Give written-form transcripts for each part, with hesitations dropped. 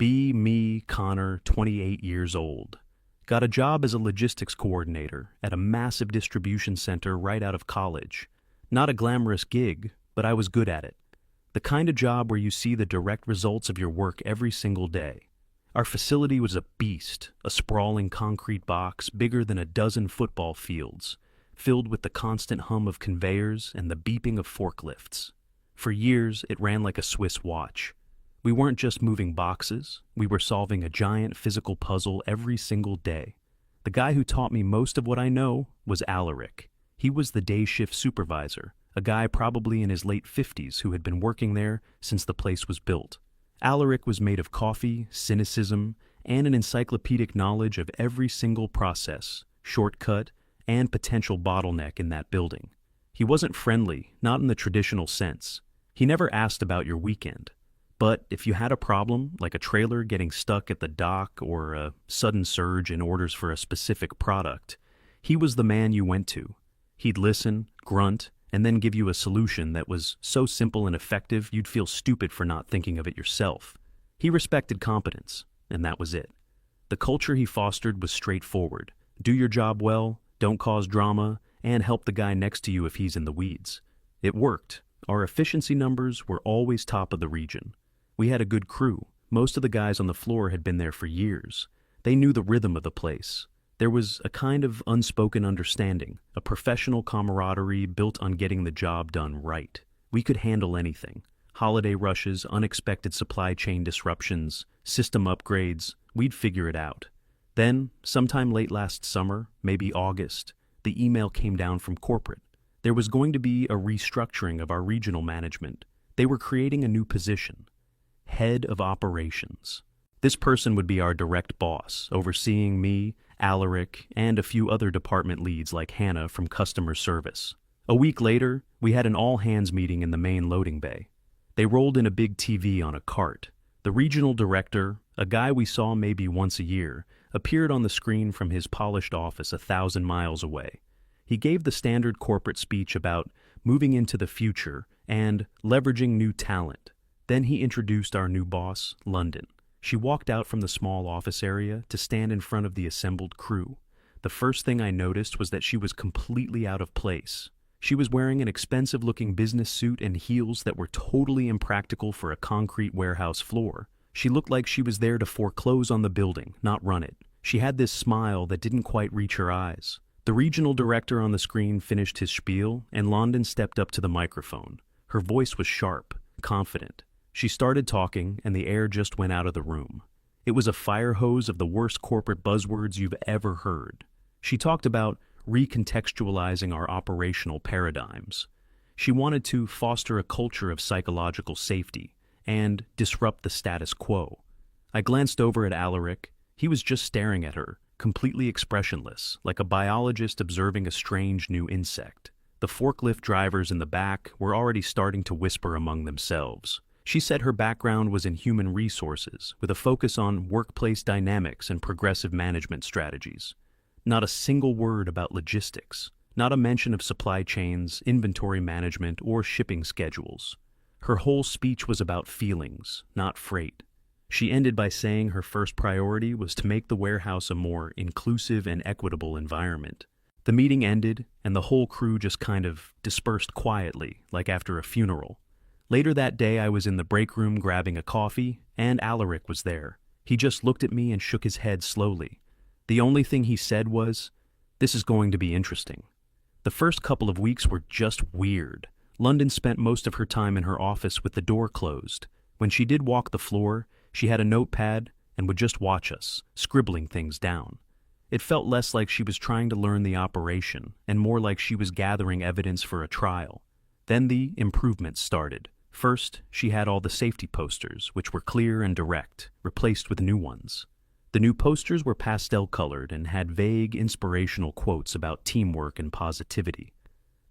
Be me, Connor, 28 years old. Got a job as a logistics coordinator at a massive distribution center right out of college. Not a glamorous gig, but I was good at it. The kind of job where you see the direct results of your work every single day. Our facility was a beast, a sprawling concrete box bigger than a dozen football fields, filled with the constant hum of conveyors and the beeping of forklifts. For years, it ran like a Swiss watch. We weren't just moving boxes, we were solving a giant physical puzzle every single day. The guy who taught me most of what I know was Alaric. He was the day shift supervisor, a guy probably in his late 50s who had been working there since the place was built. Alaric was made of coffee, cynicism, and an encyclopedic knowledge of every single process, shortcut, and potential bottleneck in that building. He wasn't friendly, not in the traditional sense. He never asked about your weekend. But if you had a problem, like a trailer getting stuck at the dock or a sudden surge in orders for a specific product, he was the man you went to. He'd listen, grunt, and then give you a solution that was so simple and effective you'd feel stupid for not thinking of it yourself. He respected competence, and that was it. The culture he fostered was straightforward. Do your job well, don't cause drama, and help the guy next to you if he's in the weeds. It worked. Our efficiency numbers were always top of the region. We had a good crew. Most of the guys on the floor had been there for years. They knew the rhythm of the place. There was a kind of unspoken understanding, a professional camaraderie built on getting the job done right. We could handle anything. Holiday rushes, unexpected supply chain disruptions, system upgrades, we'd figure it out. Then, sometime late last summer, maybe August, the email came down from corporate. There was going to be a restructuring of our regional management. They were creating a new position. Head of Operations. This person would be our direct boss, overseeing me, Alaric, and a few other department leads like Hannah from customer service. A week later, we had an all-hands meeting in the main loading bay. They rolled in a big TV on a cart. The regional director, a guy we saw maybe once a year, appeared on the screen from his polished office 1,000 miles away. He gave the standard corporate speech about moving into the future and leveraging new talent. Then he introduced our new boss, London. She walked out from the small office area to stand in front of the assembled crew. The first thing I noticed was that she was completely out of place. She was wearing an expensive-looking business suit and heels that were totally impractical for a concrete warehouse floor. She looked like she was there to foreclose on the building, not run it. She had this smile that didn't quite reach her eyes. The regional director on the screen finished his spiel, and London stepped up to the microphone. Her voice was sharp, confident. She started talking, and the air just went out of the room. It was a fire hose of the worst corporate buzzwords you've ever heard. She talked about recontextualizing our operational paradigms. She wanted to foster a culture of psychological safety and disrupt the status quo. I glanced over at Alaric. He was just staring at her, completely expressionless, like a biologist observing a strange new insect. The forklift drivers in the back were already starting to whisper among themselves. She said her background was in human resources, with a focus on workplace dynamics and progressive management strategies. Not a single word about logistics, not a mention of supply chains, inventory management, or shipping schedules. Her whole speech was about feelings, not freight. She ended by saying her first priority was to make the warehouse a more inclusive and equitable environment. The meeting ended, and the whole crew just kind of dispersed quietly, like after a funeral. Later that day, I was in the break room grabbing a coffee, and Alaric was there. He just looked at me and shook his head slowly. The only thing he said was, "This is going to be interesting." The first couple of weeks were just weird. London spent most of her time in her office with the door closed. When she did walk the floor, she had a notepad and would just watch us, scribbling things down. It felt less like she was trying to learn the operation, and more like she was gathering evidence for a trial. Then the improvements started. First, she had all the safety posters, which were clear and direct, replaced with new ones. The new posters were pastel-colored and had vague, inspirational quotes about teamwork and positivity.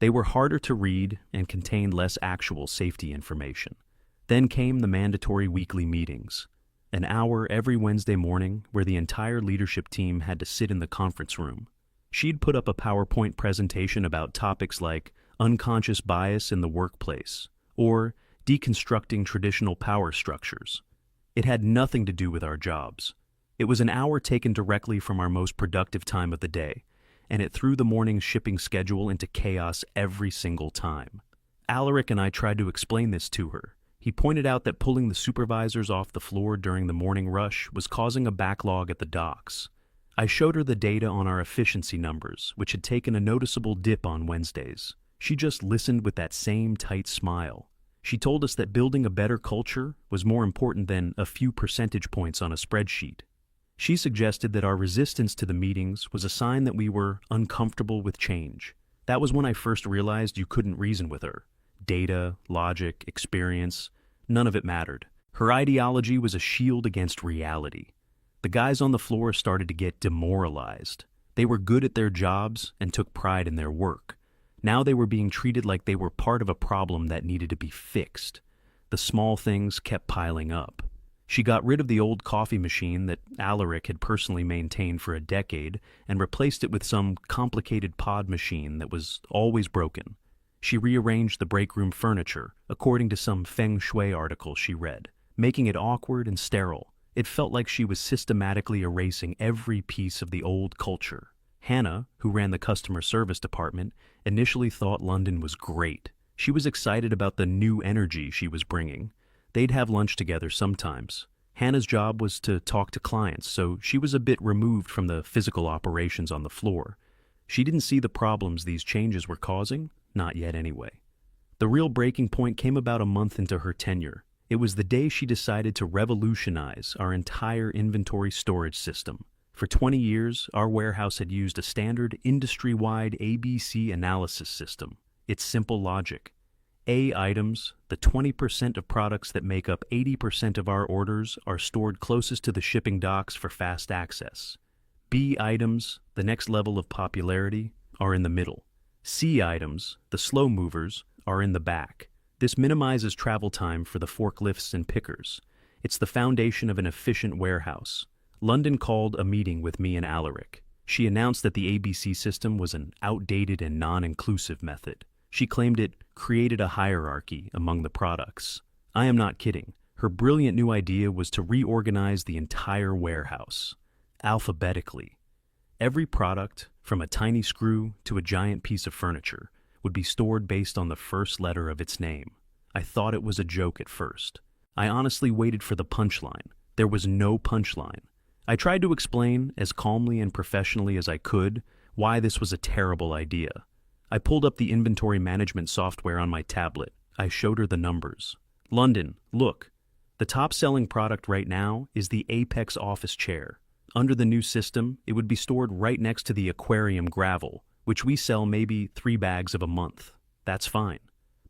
They were harder to read and contained less actual safety information. Then came the mandatory weekly meetings, an hour every Wednesday morning where the entire leadership team had to sit in the conference room. She'd put up a PowerPoint presentation about topics like unconscious bias in the workplace, or deconstructing traditional power structures. It had nothing to do with our jobs. It was an hour taken directly from our most productive time of the day, and it threw the morning's shipping schedule into chaos every single time. Alaric and I tried to explain this to her. He pointed out that pulling the supervisors off the floor during the morning rush was causing a backlog at the docks. I showed her the data on our efficiency numbers, which had taken a noticeable dip on Wednesdays. She just listened with that same tight smile. She told us that building a better culture was more important than a few percentage points on a spreadsheet. She suggested that our resistance to the meetings was a sign that we were uncomfortable with change. That was when I first realized you couldn't reason with her. Data, logic, experience, none of it mattered. Her ideology was a shield against reality. The guys on the floor started to get demoralized. They were good at their jobs and took pride in their work. Now they were being treated like they were part of a problem that needed to be fixed. The small things kept piling up. She got rid of the old coffee machine that Alaric had personally maintained for a decade and replaced it with some complicated pod machine that was always broken. She rearranged the break room furniture, according to some feng shui article she read, making it awkward and sterile. It felt like she was systematically erasing every piece of the old culture. Hannah, who ran the customer service department, initially thought London was great. She was excited about the new energy she was bringing. They'd have lunch together sometimes. Hannah's job was to talk to clients, so she was a bit removed from the physical operations on the floor. She didn't see the problems these changes were causing, not yet anyway. The real breaking point came about a month into her tenure. It was the day she decided to revolutionize our entire inventory storage system. For 20 years, our warehouse had used a standard industry-wide ABC analysis system. It's simple logic. A items, the 20% of products that make up 80% of our orders, are stored closest to the shipping docks for fast access. B items, the next level of popularity, are in the middle. C items, the slow movers, are in the back. This minimizes travel time for the forklifts and pickers. It's the foundation of an efficient warehouse. London called a meeting with me and Alaric. She announced that the ABC system was an outdated and non-inclusive method. She claimed it created a hierarchy among the products. I am not kidding. Her brilliant new idea was to reorganize the entire warehouse, alphabetically. Every product, from a tiny screw to a giant piece of furniture, would be stored based on the first letter of its name. I thought it was a joke at first. I honestly waited for the punchline. There was no punchline. I tried to explain, as calmly and professionally as I could, why this was a terrible idea. I pulled up the inventory management software on my tablet. I showed her the numbers. London, look. The top-selling product right now is the Apex office chair. Under the new system, it would be stored right next to the aquarium gravel, which we sell maybe 3 bags of a month. That's fine.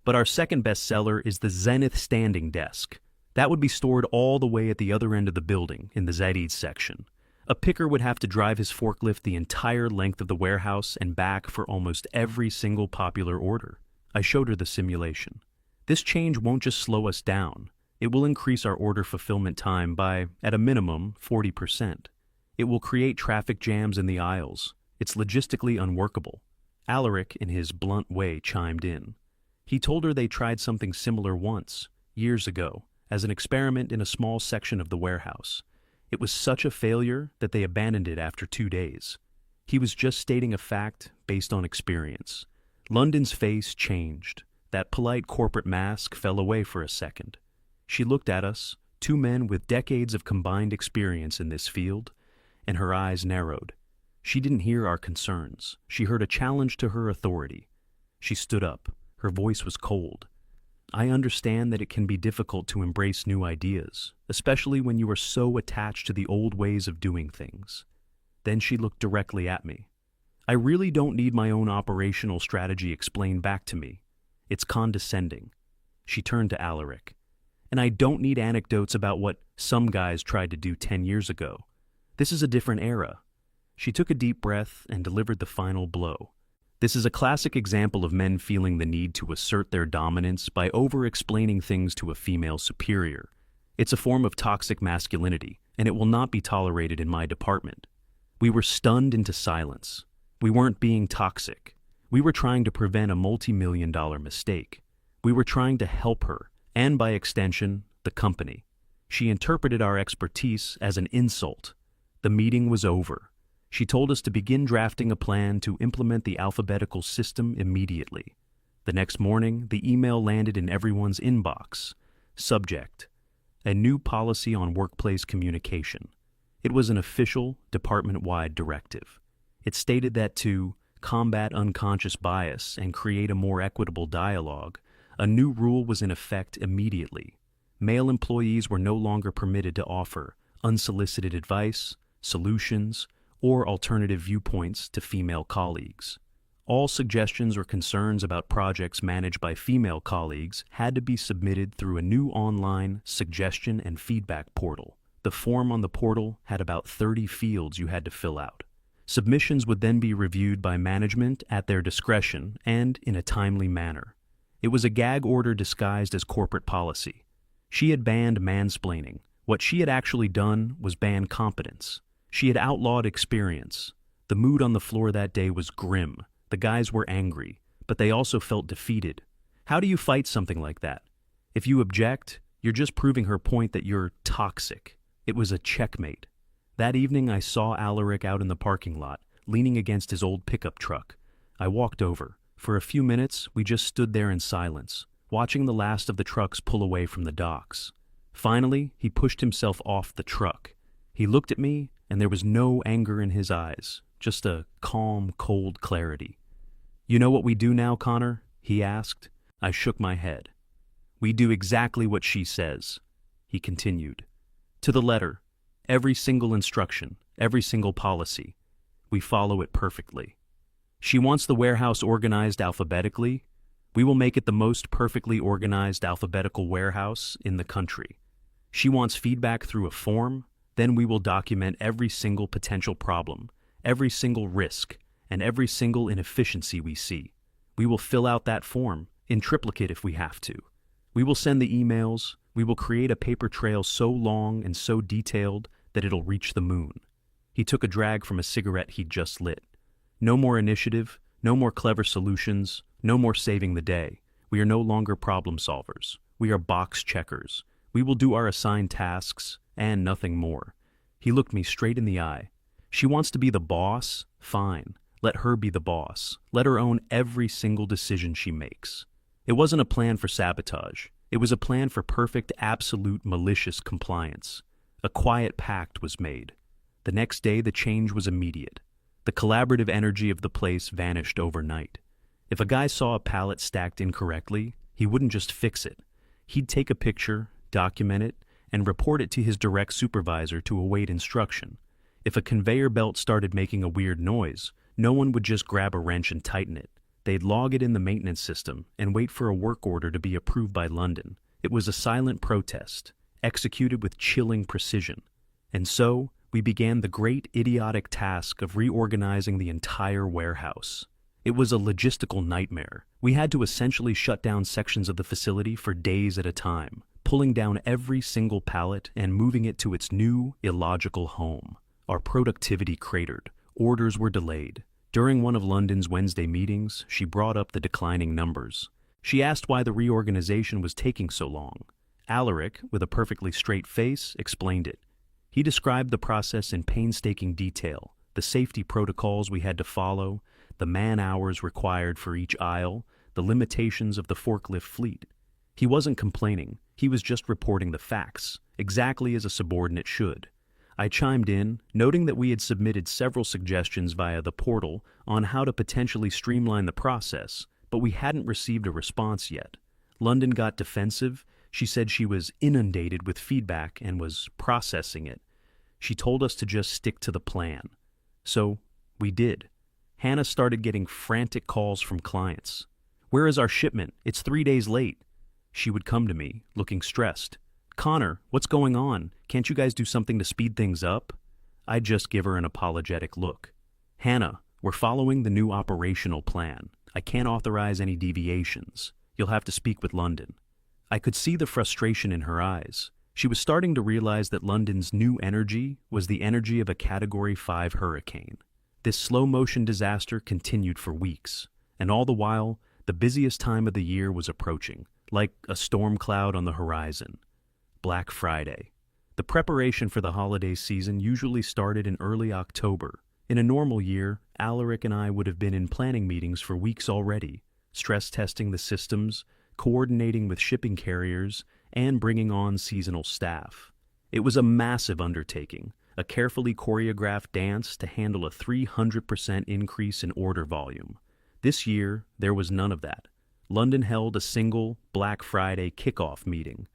But our second best seller is the Zenith standing desk. That would be stored all the way at the other end of the building, in the Zeddies section. A picker would have to drive his forklift the entire length of the warehouse and back for almost every single popular order. I showed her the simulation. This change won't just slow us down. It will increase our order fulfillment time by, at a minimum, 40%. It will create traffic jams in the aisles. It's logistically unworkable. Alaric, in his blunt way, chimed in. He told her they tried something similar once, years ago, as an experiment in a small section of the warehouse. It was such a failure that they abandoned it after 2 days. He was just stating a fact based on experience. London's face changed. That polite corporate mask fell away for a second. She looked at us, 2 men with decades of combined experience in this field, and her eyes narrowed. She didn't hear our concerns. She heard a challenge to her authority. She stood up. Her voice was cold. I understand that it can be difficult to embrace new ideas, especially when you are so attached to the old ways of doing things. Then she looked directly at me. I really don't need my own operational strategy explained back to me. It's condescending. She turned to Alaric. And I don't need anecdotes about what some guys tried to do 10 years ago. This is a different era. She took a deep breath and delivered the final blow. This is a classic example of men feeling the need to assert their dominance by over-explaining things to a female superior. It's a form of toxic masculinity, and it will not be tolerated in my department. We were stunned into silence. We weren't being toxic. We were trying to prevent a multi-million-dollar mistake. We were trying to help her, and by extension, the company. She interpreted our expertise as an insult. The meeting was over. She told us to begin drafting a plan to implement the alphabetical system immediately. The next morning, the email landed in everyone's inbox. Subject: a new policy on workplace communication. It was an official, department-wide directive. It stated that to combat unconscious bias and create a more equitable dialogue, a new rule was in effect immediately. Male employees were no longer permitted to offer unsolicited advice, solutions, or alternative viewpoints to female colleagues. All suggestions or concerns about projects managed by female colleagues had to be submitted through a new online suggestion and feedback portal. The form on the portal had about 30 fields you had to fill out. Submissions would then be reviewed by management at their discretion and in a timely manner. It was a gag order disguised as corporate policy. She had banned mansplaining. What she had actually done was ban competence. She had outlawed experience. The mood on the floor that day was grim. The guys were angry, but they also felt defeated. How do you fight something like that? If you object, you're just proving her point that you're toxic. It was a checkmate. That evening I saw Alaric out in the parking lot, leaning against his old pickup truck. I walked over. For a few minutes, we just stood there in silence, watching the last of the trucks pull away from the docks. Finally, he pushed himself off the truck. He looked at me, and there was no anger in his eyes, just a calm, cold clarity. "You know what we do now, Connor?" he asked. I shook my head. "We do exactly what she says," he continued. "To the letter. Every single instruction, every single policy. We follow it perfectly. She wants the warehouse organized alphabetically. We will make it the most perfectly organized alphabetical warehouse in the country. She wants feedback through a form. Then we will document every single potential problem, every single risk, and every single inefficiency we see. We will fill out that form, in triplicate if we have to. We will send the emails. We will create a paper trail so long and so detailed that it'll reach the moon." He took a drag from a cigarette he'd just lit. "No more initiative, no more clever solutions, no more saving the day. We are no longer problem solvers. We are box checkers. We will do our assigned tasks, and nothing more." He looked me straight in the eye. "She wants to be the boss? Fine. Let her be the boss. Let her own every single decision she makes." It wasn't a plan for sabotage. It was a plan for perfect, absolute, malicious compliance. A quiet pact was made. The next day, the change was immediate. The collaborative energy of the place vanished overnight. If a guy saw a pallet stacked incorrectly, he wouldn't just fix it. He'd take a picture, document it, and report it to his direct supervisor to await instruction. If a conveyor belt started making a weird noise, no one would just grab a wrench and tighten it. They'd log it in the maintenance system and wait for a work order to be approved by London. It was a silent protest, executed with chilling precision. And so, we began the great idiotic task of reorganizing the entire warehouse. It was a logistical nightmare. We had to essentially shut down sections of the facility for days at a time, pulling down every single pallet and moving it to its new, illogical home. Our productivity cratered. Orders were delayed. During one of London's Wednesday meetings, she brought up the declining numbers. She asked why the reorganization was taking so long. Alaric, with a perfectly straight face, explained it. He described the process in painstaking detail, the safety protocols we had to follow, the man-hours required for each aisle, the limitations of the forklift fleet. He wasn't complaining. He was just reporting the facts, exactly as a subordinate should. I chimed in, noting that we had submitted several suggestions via the portal on how to potentially streamline the process, but we hadn't received a response yet. London got defensive. She said she was inundated with feedback and was processing it. She told us to just stick to the plan. So, we did. Hannah started getting frantic calls from clients. "Where is our shipment? It's 3 days late." She would come to me, looking stressed. "Connor, what's going on? Can't you guys do something to speed things up?" I'd just give her an apologetic look. "Hannah, we're following the new operational plan. I can't authorize any deviations. You'll have to speak with London." I could see the frustration in her eyes. She was starting to realize that London's new energy was the energy of a Category 5 hurricane. This slow-motion disaster continued for weeks, and all the while, the busiest time of the year was approaching, like a storm cloud on the horizon. Black Friday. The preparation for the holiday season usually started in early October. In a normal year, Alaric and I would have been in planning meetings for weeks already, stress testing the systems, coordinating with shipping carriers, and bringing on seasonal staff. It was a massive undertaking, a carefully choreographed dance to handle a 300% increase in order volume. This year, there was none of that. London held a single Black Friday kickoff meeting.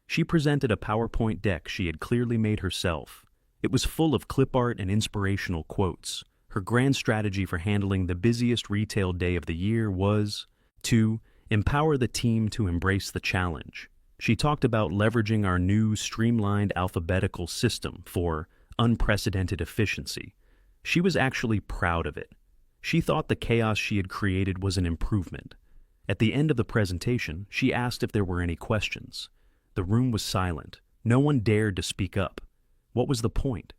She presented a PowerPoint deck she had clearly made herself. It was full of clip art and inspirational quotes. Her grand strategy for handling the busiest retail day of the year was to empower the team to embrace the challenge. She talked about leveraging our new streamlined alphabetical system for unprecedented efficiency. She was actually proud of it. She thought the chaos she had created was an improvement. At the end of the presentation, she asked if there were any questions. The room was silent. No one dared to speak up. What was the point?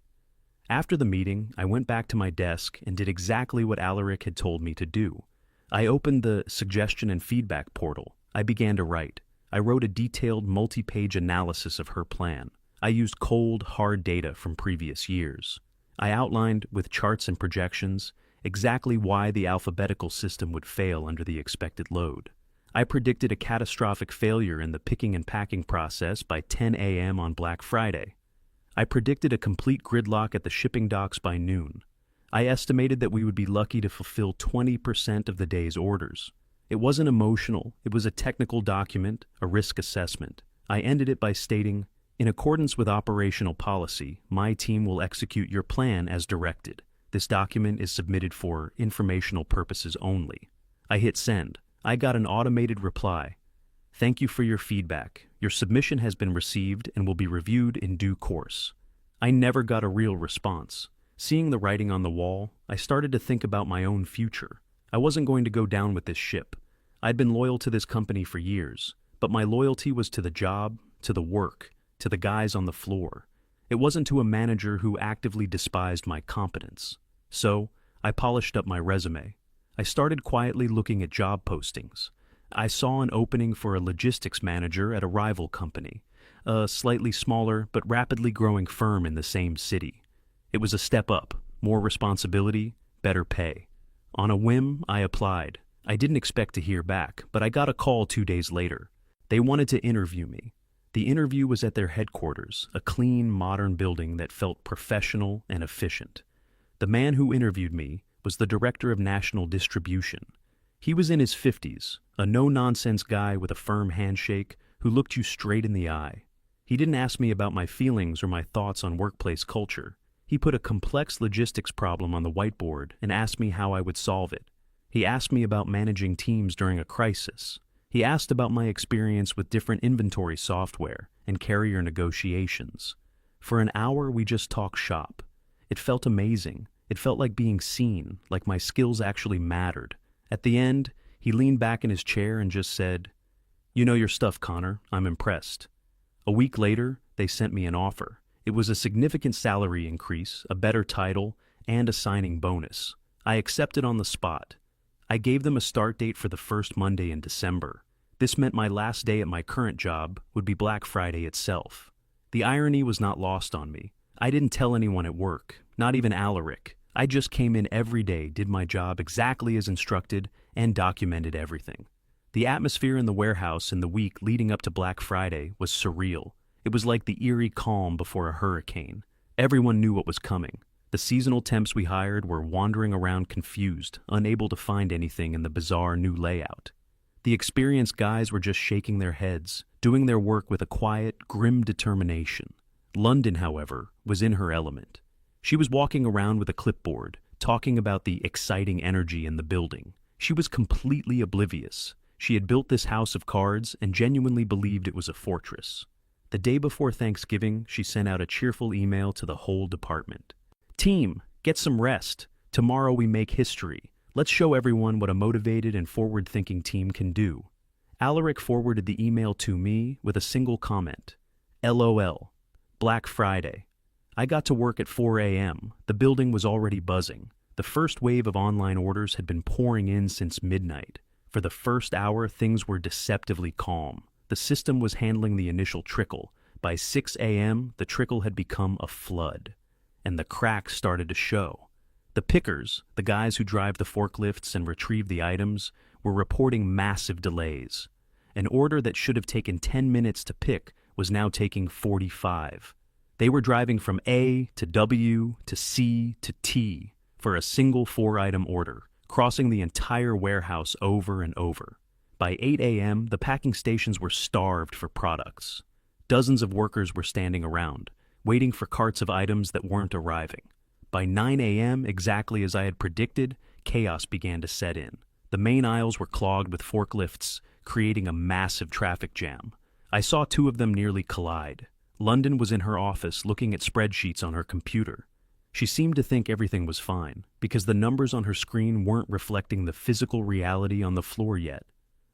After the meeting, I went back to my desk and did exactly what Alaric had told me to do. I opened the suggestion and feedback portal. I began to write. I wrote a detailed multi-page analysis of her plan. I used cold, hard data from previous years. I outlined, with charts and projections, exactly why the alphabetical system would fail under the expected load. I predicted a catastrophic failure in the picking and packing process by 10 a.m. on Black Friday. I predicted a complete gridlock at the shipping docks by noon. I estimated that we would be lucky to fulfill 20% of the day's orders. It wasn't emotional, it was a technical document, a risk assessment. I ended it by stating, "In accordance with operational policy, my team will execute your plan as directed. This document is submitted for informational purposes only." I hit send. I got an automated reply. "Thank you for your feedback. Your submission has been received and will be reviewed in due course." I never got a real response. Seeing the writing on the wall, I started to think about my own future. I wasn't going to go down with this ship. I'd been loyal to this company for years, but my loyalty was to the job, to the work, to the guys on the floor. It wasn't to a manager who actively despised my competence. So, I polished up my resume. I started quietly looking at job postings. I saw an opening for a logistics manager at a rival company, a slightly smaller but rapidly growing firm in the same city. It was a step up, more responsibility, better pay. On a whim, I applied. I didn't expect to hear back, but I got a call 2 days later. They wanted to interview me. The interview was at their headquarters, a clean, modern building that felt professional and efficient. The man who interviewed me was the director of national distribution. He was in his 50s, a no-nonsense guy with a firm handshake who looked you straight in the eye. He didn't ask me about my feelings or my thoughts on workplace culture. He put a complex logistics problem on the whiteboard and asked me how I would solve it. He asked me about managing teams during a crisis. He asked about my experience with different inventory software and carrier negotiations. For an hour, we just talked shop. It felt amazing. It felt like being seen, like my skills actually mattered. At the end, he leaned back in his chair and just said, "You know your stuff, Connor. I'm impressed." A week later, they sent me an offer. It was a significant salary increase, a better title, and a signing bonus. I accepted on the spot. I gave them a start date for the first Monday in December. This meant my last day at my current job would be Black Friday itself. The irony was not lost on me. I didn't tell anyone at work, not even Alaric. I just came in every day, did my job exactly as instructed, and documented everything. The atmosphere in the warehouse in the week leading up to Black Friday was surreal. It was like the eerie calm before a hurricane. Everyone knew what was coming. The seasonal temps we hired were wandering around confused, unable to find anything in the bizarre new layout. The experienced guys were just shaking their heads, doing their work with a quiet, grim determination. London, however, was in her element. She was walking around with a clipboard, talking about the exciting energy in the building. She was completely oblivious. She had built this house of cards and genuinely believed it was a fortress. The day before Thanksgiving, she sent out a cheerful email to the whole department. "Team, get some rest. Tomorrow we make history. Let's show everyone what a motivated and forward-thinking team can do." Alaric forwarded the email to me with a single comment. "LOL. Black Friday." I got to work at 4 a.m. The building was already buzzing. The first wave of online orders had been pouring in since midnight. For the first hour, things were deceptively calm. The system was handling the initial trickle, By 6 a.m., the trickle had become a flood, and the cracks started to show. The pickers, the guys who drive the forklifts and retrieve the items, were reporting massive delays. An order that should have taken 10 minutes to pick was now taking 45. They were driving from A to W to C to T for a single 4-item order, crossing the entire warehouse over and over. By 8 a.m., the packing stations were starved for products. Dozens of workers were standing around, waiting for carts of items that weren't arriving. By 9 a.m., exactly as I had predicted, chaos began to set in. The main aisles were clogged with forklifts, creating a massive traffic jam. I saw 2 of them nearly collide. London was in her office looking at spreadsheets on her computer. She seemed to think everything was fine, because the numbers on her screen weren't reflecting the physical reality on the floor yet.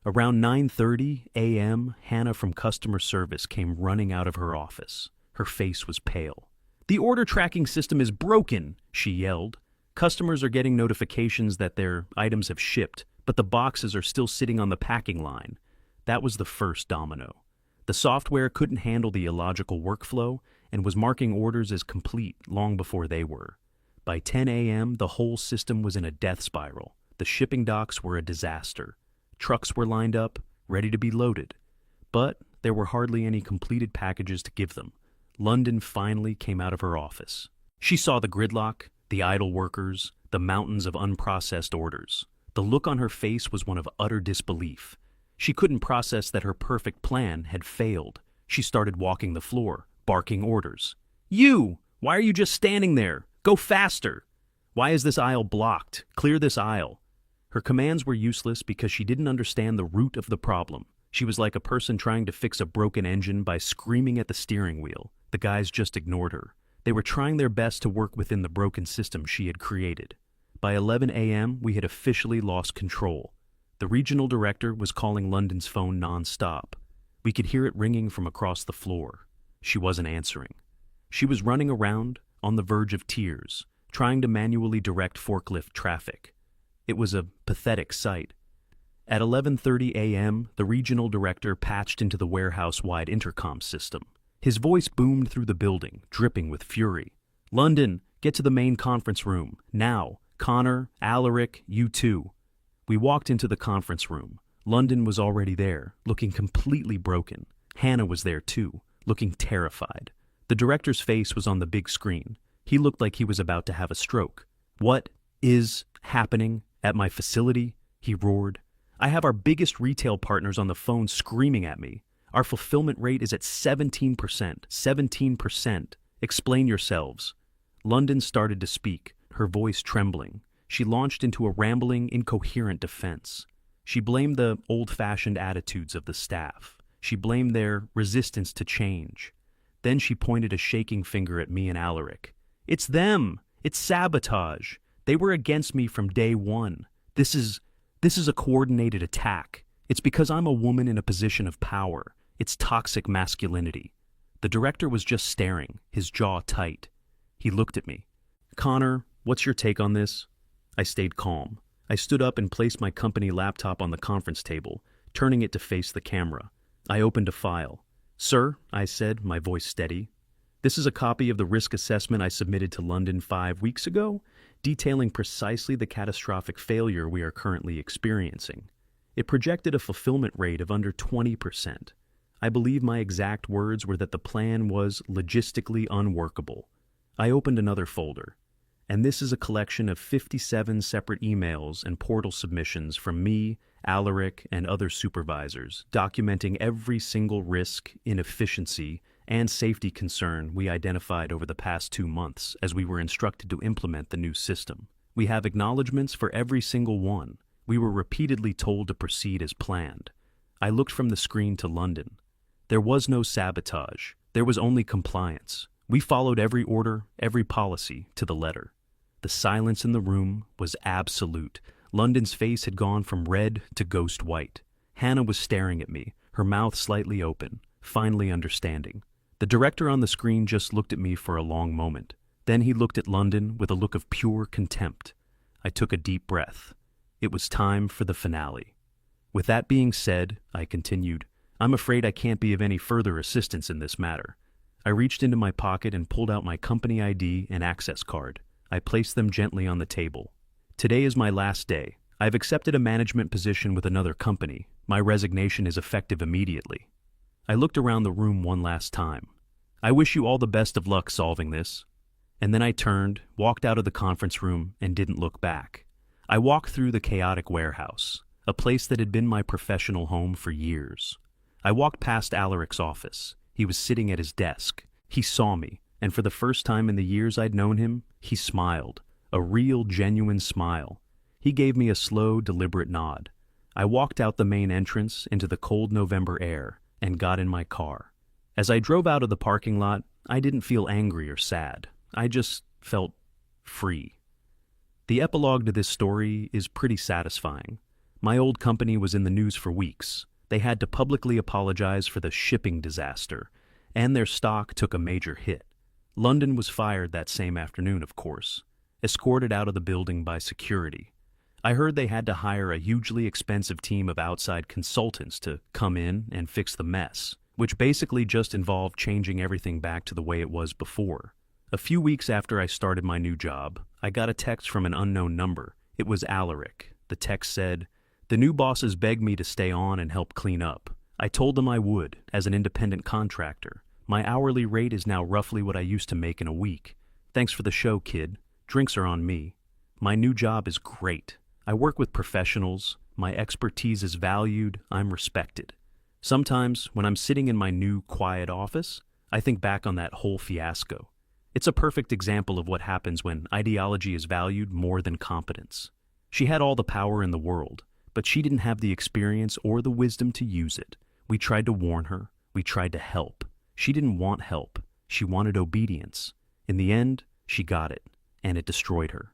Around 9:30 a.m., Hannah from customer service came running out of her office. Her face was pale. "The order tracking system is broken," she yelled. "Customers are getting notifications that their items have shipped, but the boxes are still sitting on the packing line." That was the first domino. The software couldn't handle the illogical workflow and was marking orders as complete long before they were. By 10 a.m., the whole system was in a death spiral. The shipping docks were a disaster. Trucks were lined up, ready to be loaded. But there were hardly any completed packages to give them. London finally came out of her office. She saw the gridlock, the idle workers, the mountains of unprocessed orders. The look on her face was one of utter disbelief. She couldn't process that her perfect plan had failed. She started walking the floor, barking orders. "You! Why are you just standing there? Go faster! Why is this aisle blocked? Clear this aisle!" Her commands were useless because she didn't understand the root of the problem. She was like a person trying to fix a broken engine by screaming at the steering wheel. The guys just ignored her. They were trying their best to work within the broken system she had created. By 11 a.m., we had officially lost control. The regional director was calling London's phone non-stop. We could hear it ringing from across the floor. She wasn't answering. She was running around, on the verge of tears, trying to manually direct forklift traffic. It was a pathetic sight. At 11:30 a.m., the regional director patched into the warehouse-wide intercom system. His voice boomed through the building, dripping with fury. "London, get to the main conference room, now. Connor, Alaric, you too." We walked into the conference room. London was already there, looking completely broken. Hannah was there too, looking terrified. The director's face was on the big screen. He looked like he was about to have a stroke. "What is happening at my facility?" he roared. "I have our biggest retail partners on the phone screaming at me. Our fulfillment rate is at 17%. 17%. Explain yourselves." London started to speak, her voice trembling. She launched into a rambling, incoherent defense. She blamed the old-fashioned attitudes of the staff. She blamed their resistance to change. Then she pointed a shaking finger at me and Alaric. "It's them! It's sabotage! They were against me from day one. This is a coordinated attack. It's because I'm a woman in a position of power. It's toxic masculinity." The director was just staring, his jaw tight. He looked at me. "Connor, what's your take on this?" I stayed calm. I stood up and placed my company laptop on the conference table, turning it to face the camera. I opened a file. "Sir," I said, my voice steady, "this is a copy of the risk assessment I submitted to London 5 weeks ago, detailing precisely the catastrophic failure we are currently experiencing. It projected a fulfillment rate of under 20%. I believe my exact words were that the plan was logistically unworkable." I opened another folder. "And this is a collection of 57 separate emails and portal submissions from me, Alaric, and other supervisors, documenting every single risk, inefficiency, and safety concern we identified over the past 2 months as we were instructed to implement the new system. We have acknowledgments for every single one. We were repeatedly told to proceed as planned." I looked from the screen to London. There was no sabotage. There was only compliance. We followed every order, every policy, to the letter. The silence in the room was absolute. London's face had gone from red to ghost white. Hannah was staring at me, her mouth slightly open, finally understanding. The director on the screen just looked at me for a long moment. Then he looked at London with a look of pure contempt. I took a deep breath. It was time for the finale. "With that being said," I continued, I'm afraid I can't be of any further assistance in this matter. I reached into my pocket and pulled out my company ID and access card. I placed them gently on the table. Today is my last day. I've accepted a management position with another company. My resignation is effective immediately. I looked around the room one last time. I wish you all the best of luck solving this. And then I turned, walked out of the conference room, and didn't look back. I walked through the chaotic warehouse, a place that had been my professional home for years. I walked past Alaric's office. He was sitting at his desk. He saw me, and for the first time in the years I'd known him, he smiled. A real, genuine smile. He gave me a slow, deliberate nod. I walked out the main entrance into the cold November air and got in my car. As I drove out of the parking lot, I didn't feel angry or sad. I just felt free. The epilogue to this story is pretty satisfying. My old company was in the news for weeks. They had to publicly apologize for the shipping disaster, and their stock took a major hit. London was fired that same afternoon, of course, escorted out of the building by security. I heard they had to hire a hugely expensive team of outside consultants to come in and fix the mess, which basically just involved changing everything back to the way it was before. A few weeks after I started my new job, I got a text from an unknown number. It was Alaric. The text said, "The new bosses begged me to stay on and help clean up. I told them I would, as an independent contractor. My hourly rate is now roughly what I used to make in a week. Thanks for the show, kid. Drinks are on me. My new job is great. I work with professionals. My expertise is valued. I'm respected. Sometimes, when I'm sitting in my new, quiet office, I think back on that whole fiasco. It's a perfect example of what happens when ideology is valued more than competence. She had all the power in the world, but she didn't have the experience or the wisdom to use it. We tried to warn her. We tried to help. She didn't want help. She wanted obedience. In the end, she got it, and it destroyed her.